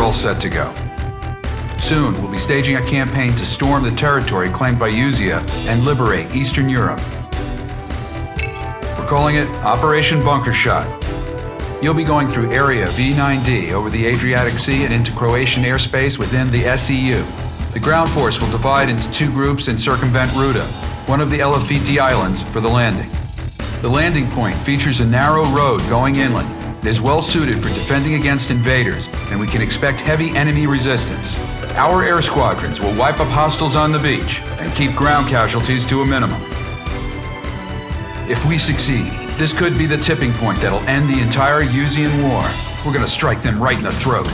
all set to go. Soon, we'll be staging a campaign to storm the territory claimed by Usea and liberate Eastern Europe. We're calling it Operation Bunker Shot. You'll be going through Area V9D over the Adriatic Sea and into Croatian airspace within the SEU. The ground force will divide into 2 groups and circumvent Ruta, one of the Elefiti Islands, for the landing. The landing point features a narrow road going inland. It is well suited for defending against invaders, and we can expect heavy enemy resistance. Our air squadrons will wipe up hostiles on the beach and keep ground casualties to a minimum. If we succeed, this could be the tipping point that'll end the entire Usean war. We're gonna strike them right in the throat.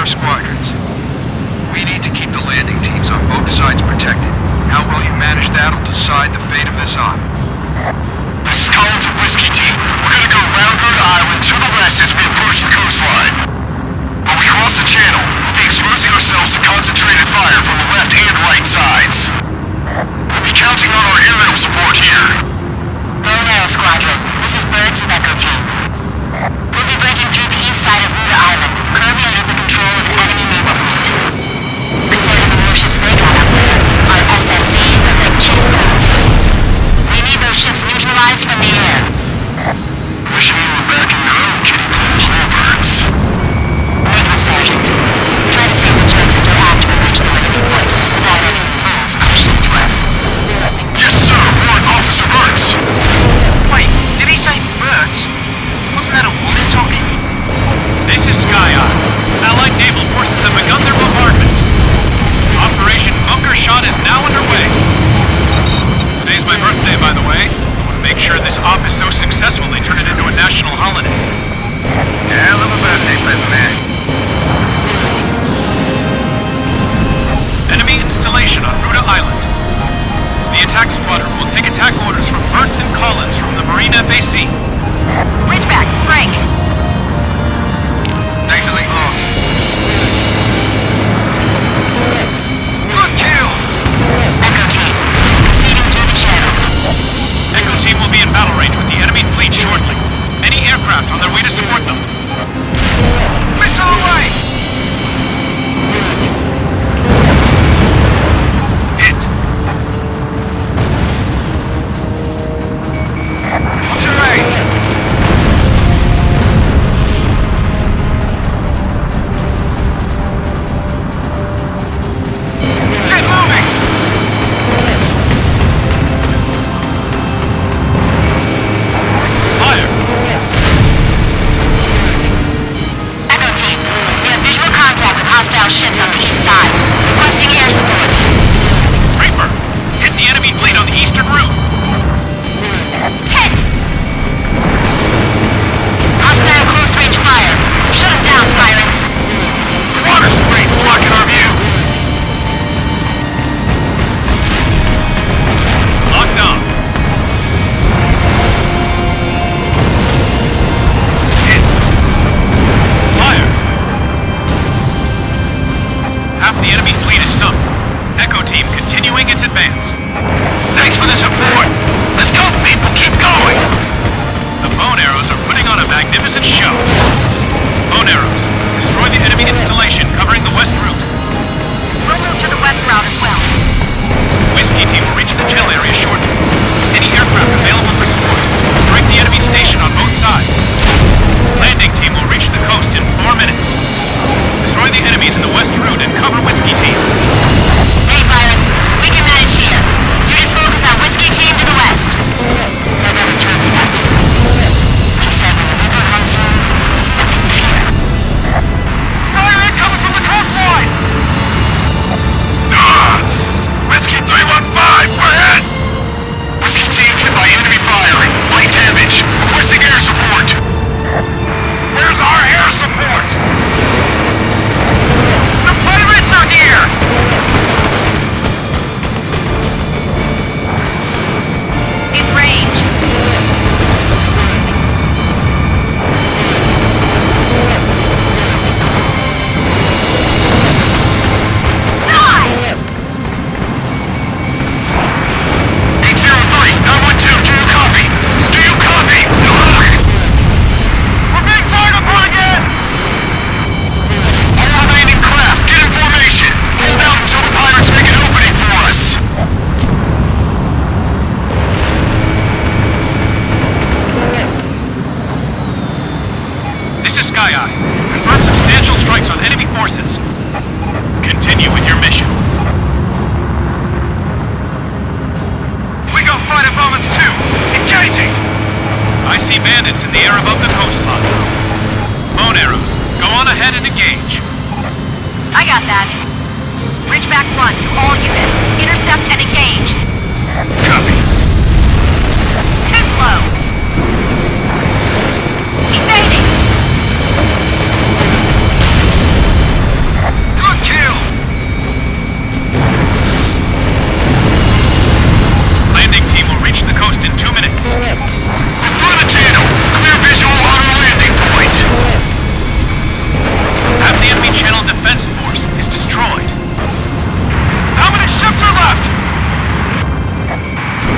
Squadrons. We need to keep the landing teams on both sides protected. How well you manage that will decide the fate of this op. This is Collins of Whiskey Team. We're gonna go round Rhode Island to the west as we approach the coastline. When we cross the channel, we'll be exposing ourselves to concentrated fire from the left and right sides. We'll be counting on our aerial support here. Air Squadron, this is Birds of Echo Team. We'll be breaking through the east side of Rhode Island, currently under the control of the enemy naval fleet. Compared to the warships they got up there, our SSCs are like cheetahs. We need those ships neutralized from the air. Wishing you were back in your own kitty pool birds. Naval Sergeant, try to save the jerks until after we reach the landing point, without any rules pushed into us. Yes, sir. Warrant Officer Burns. Wait, did he say birds? Wasn't that a woman talking? This is Sky Eye. Allied naval forces have begun their bombardment. Operation Bunker Shot is now underway. Today's my birthday, by the way. I want to make sure this op is so successful they turn it into a national holiday. Yeah, I love a birthday present there. Enemy installation on Ruta Island. The attack squadron will take attack orders from Burns and Collins from the Marine FAC. Ridgebacks, break! Data link lost. Good kill! Echo Team, proceeding through the channel. Echo Team will be in battle range with the enemy fleet shortly. Any aircraft on their way to support them. Missile away! Hit! Terrain! Sky Eye. Confirm substantial strikes on enemy forces. Continue with your mission. We got fighter bombers too! Engaging! I see bandits in the air above the coastline. Bone arrows, go on ahead and engage. I got that. Ridgeback 1 to all units. Intercept and engage. Copy. Too slow. Evading. Good kill! Landing team will reach the coast in 2 minutes. We're through the channel. Clear visual on our landing point. Half the enemy channel defense force is destroyed. How many ships are left?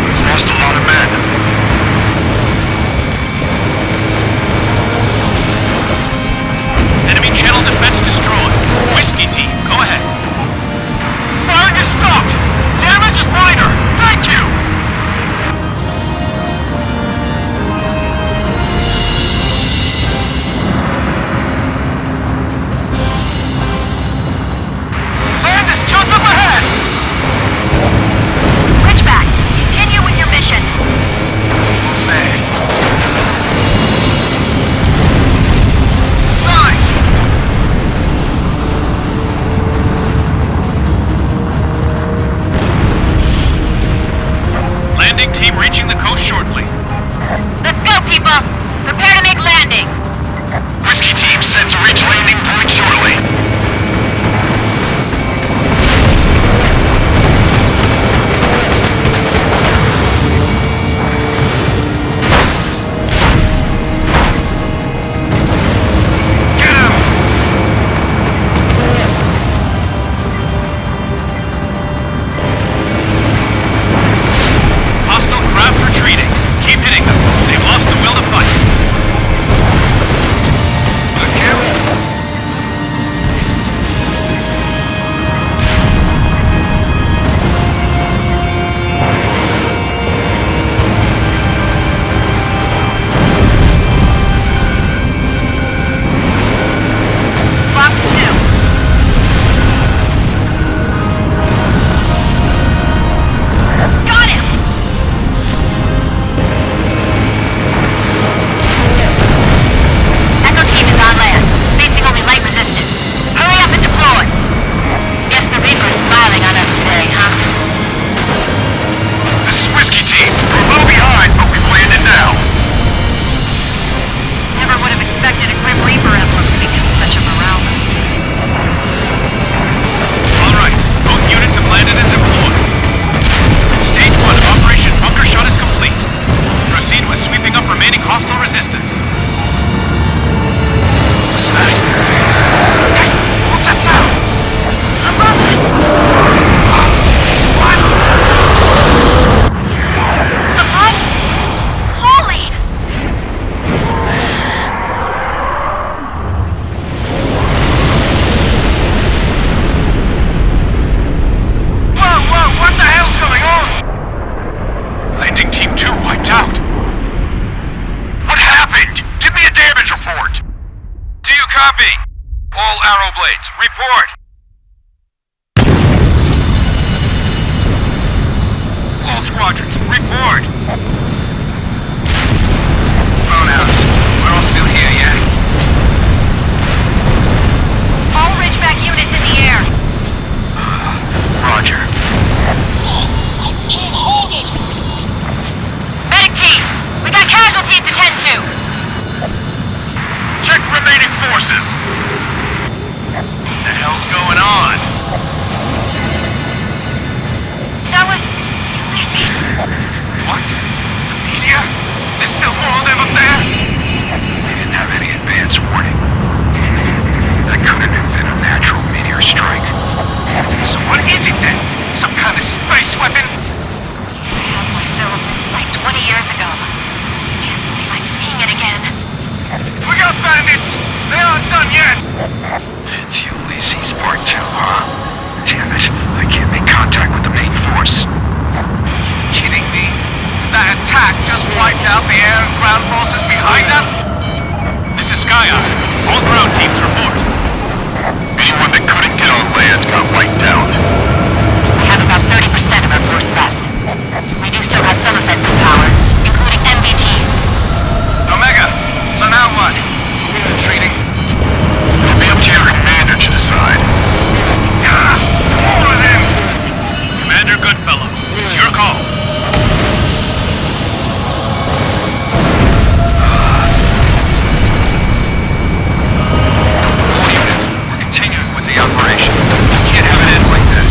We've lost a lot of men. Enemy channel defense destroyed. Whiskey team, go ahead. Firing is stopped! Damage is minor! Thank you! Land is just up ahead! Ridgeback, continue with your mission. Stay. Nice! Landing team reaching the coast shortly. Let's go, people. Prepare to make landing. Whiskey team set to reach landing point shortly. Get him! Hostile craft retreating. Keep hitting them. They've lost the will to fight. Good kill. Block 2. Got him! Echo team is on land, facing only light resistance. Hurry up and deploy! Guess the Reaper's smiling on us today, huh? This is Whiskey team. We're a little behind, but we've landed now. Never would have expected a Grim Reaper emblem to begin such a morale booster. All right, both units have landed and deployed. Stage 1 of Operation Bunker Shot is complete. Proceed with sweeping up remaining hostile resistance. What's that? Hey, what's that sound? Above us! What? The blood? Holy! Whoa, what the hell's going on? Landing team 2 wiped out. What happened? Give me a damage report. Do you copy? All arrow blades, report! All squadrons, report! Bone arrows, we're all still here, yeah? All Ridgeback units in the air. Roger. Medic team, we got casualties to tend to. Check remaining forces. What the hell's going on? That was Ulysses. What? The media? There's still more of them up there? They didn't have any advance warning. That couldn't have been a natural meteor strike. So what is it then? Some kind of space weapon? I had my fill of this site 20 years ago. Can't believe I'm seeing it again. We got bandits! They aren't done yet! It's Ulysses Part 2, huh? Damn it, I can't make contact with the main force. Kidding me? That attack just wiped out the air and ground forces behind us? This is Sky Eye. All ground teams report. Anyone that couldn't get on land got wiped out. We have about 30% of our force left. We do still have some offensive power, including MBTs. Omega, so now what? Retreating? It'll be up to your commander to decide. More of them! Commander Goodfellow, it's your call. All units, we're continuing with the operation. We can't have it end like this.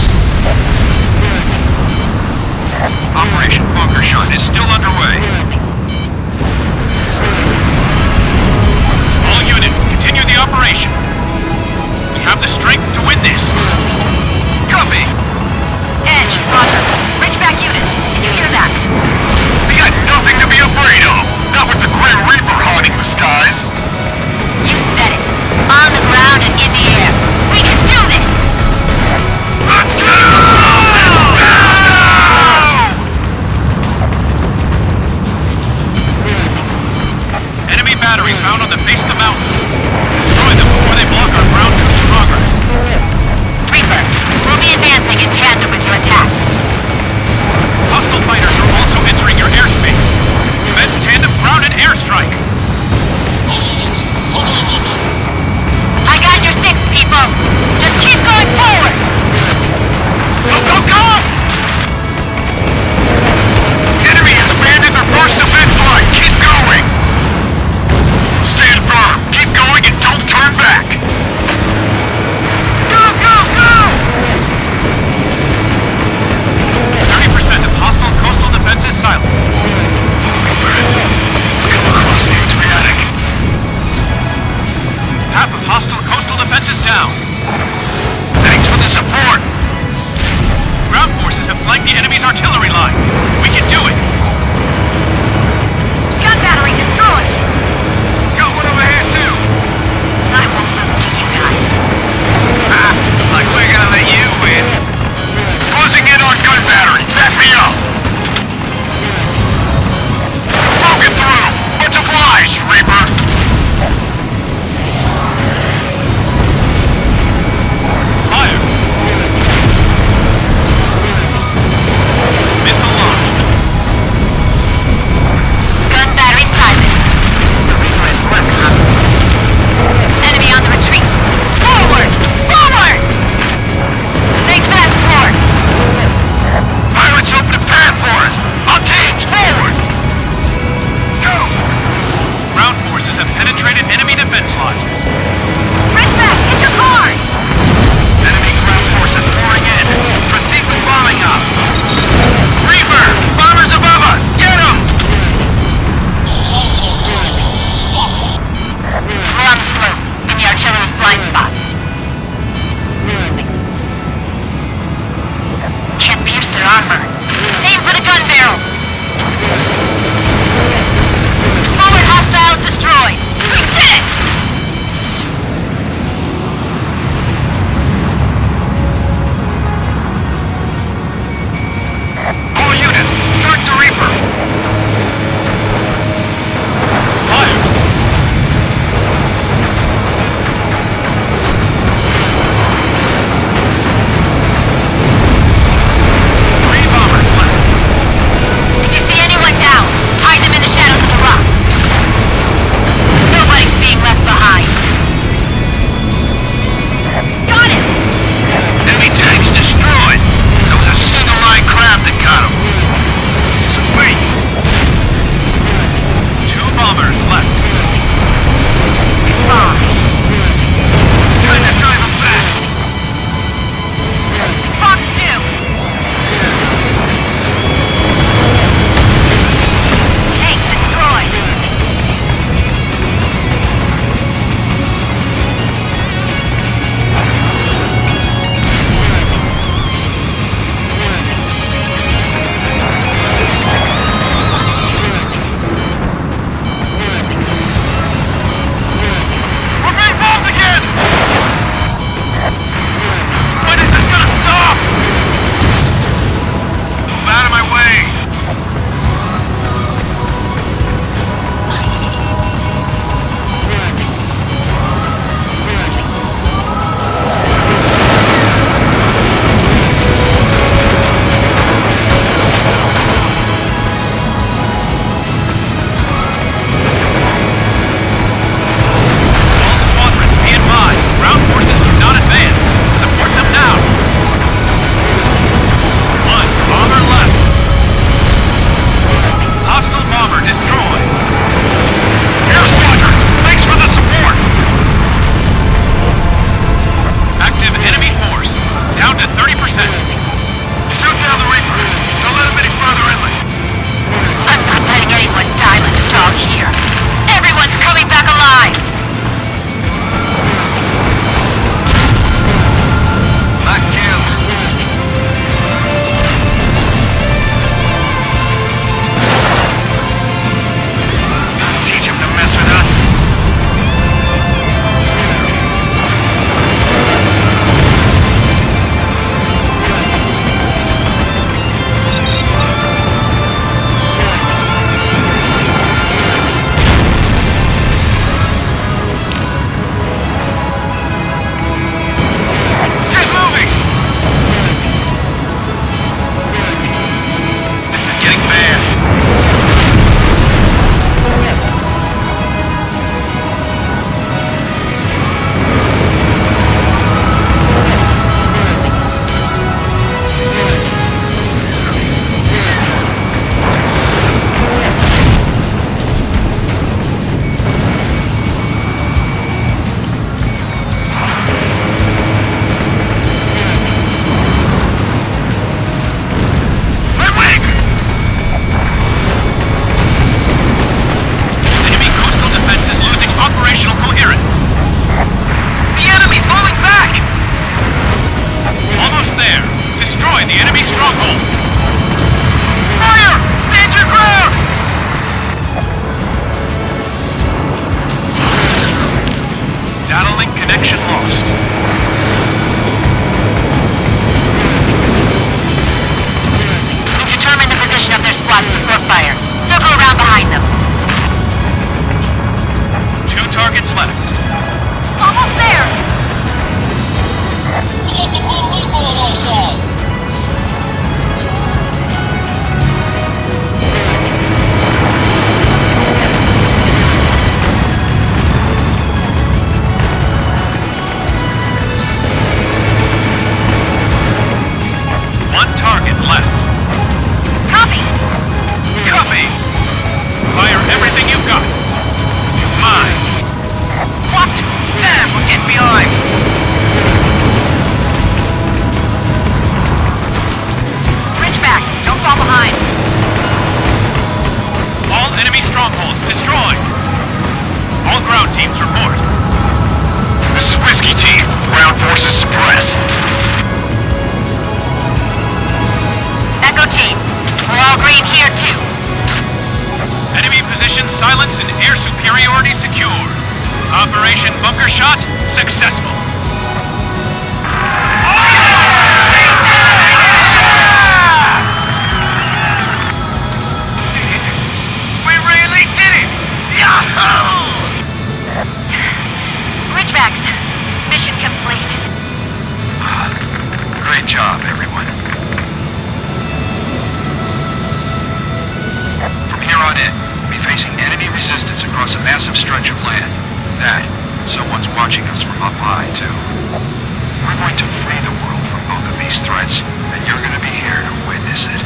Position silenced and air superiority secure. Operation Bunker Shot successful. We really did it! Yahoo! Ridgebacks, mission complete. Great job, everyone. From here on in, we'll be facing enemy resistance across a massive stretch of land. That, and someone's watching us from up high, too. We're going to free the world from both of these threats, and you're going to be here to witness it.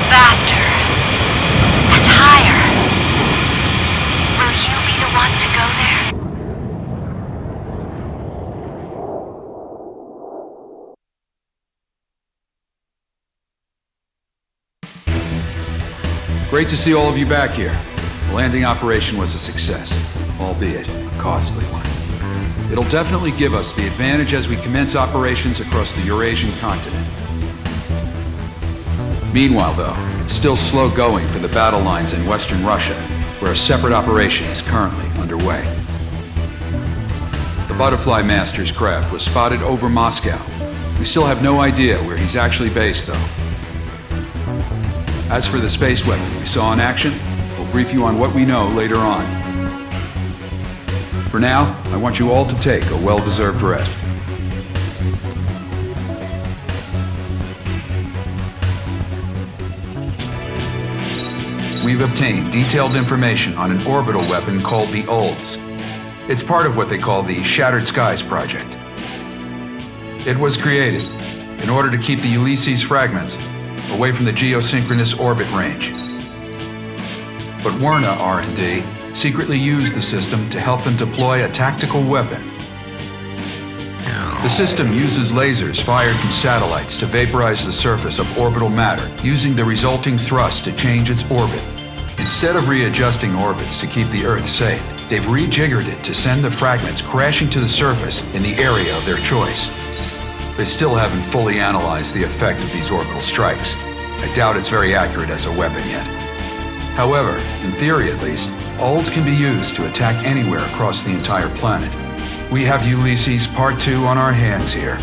Faster. And higher. Will you be the one to go there? Great to see all of you back here. The landing operation was a success, albeit a costly one. It'll definitely give us the advantage as we commence operations across the Eurasian continent. Meanwhile, though, it's still slow going for the battle lines in Western Russia, where a separate operation is currently underway. The Butterfly Master's craft was spotted over Moscow. We still have no idea where he's actually based, though. As for the space weapon we saw in action, we'll brief you on what we know later on. For now, I want you all to take a well-deserved rest. We've obtained detailed information on an orbital weapon called the Olds. It's part of what they call the Shattered Skies Project. It was created in order to keep the Ulysses fragments away from the geosynchronous orbit range. But Werna R&D secretly used the system to help them deploy a tactical weapon. The system uses lasers fired from satellites to vaporize the surface of orbital matter, using the resulting thrust to change its orbit. Instead of readjusting orbits to keep the Earth safe, they've rejiggered it to send the fragments crashing to the surface in the area of their choice. They still haven't fully analyzed the effect of these orbital strikes. I doubt it's very accurate as a weapon yet. However, in theory at least, Olds can be used to attack anywhere across the entire planet. We have Ulysses Part 2 on our hands here.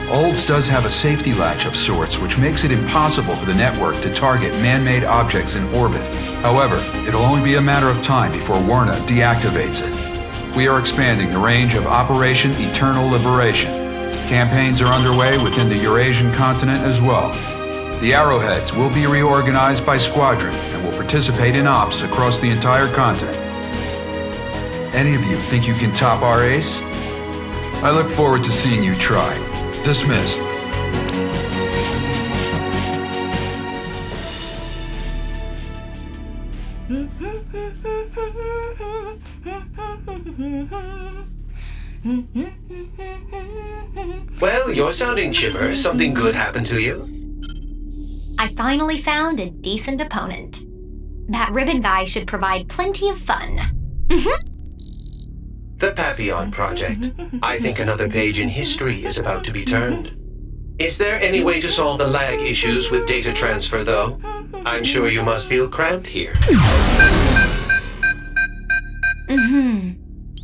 Olds does have a safety latch of sorts, which makes it impossible for the network to target man-made objects in orbit. However, it'll only be a matter of time before Werna deactivates it. We are expanding the range of Operation Eternal Liberation. Campaigns are underway within the Eurasian continent as well. The Arrowheads will be reorganized by squadron and will participate in ops across the entire continent. Any of you think you can top our ace? I look forward to seeing you try. Dismissed. Well, you're sounding chipper. Something good happened to you? I finally found a decent opponent. That ribbon guy should provide plenty of fun. The Papillon Project. I think another page in history is about to be turned. Is there any way to solve the lag issues with data transfer, though? I'm sure you must feel cramped here.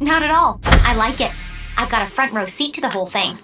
Not at all. I like it. I've got a front row seat to the whole thing.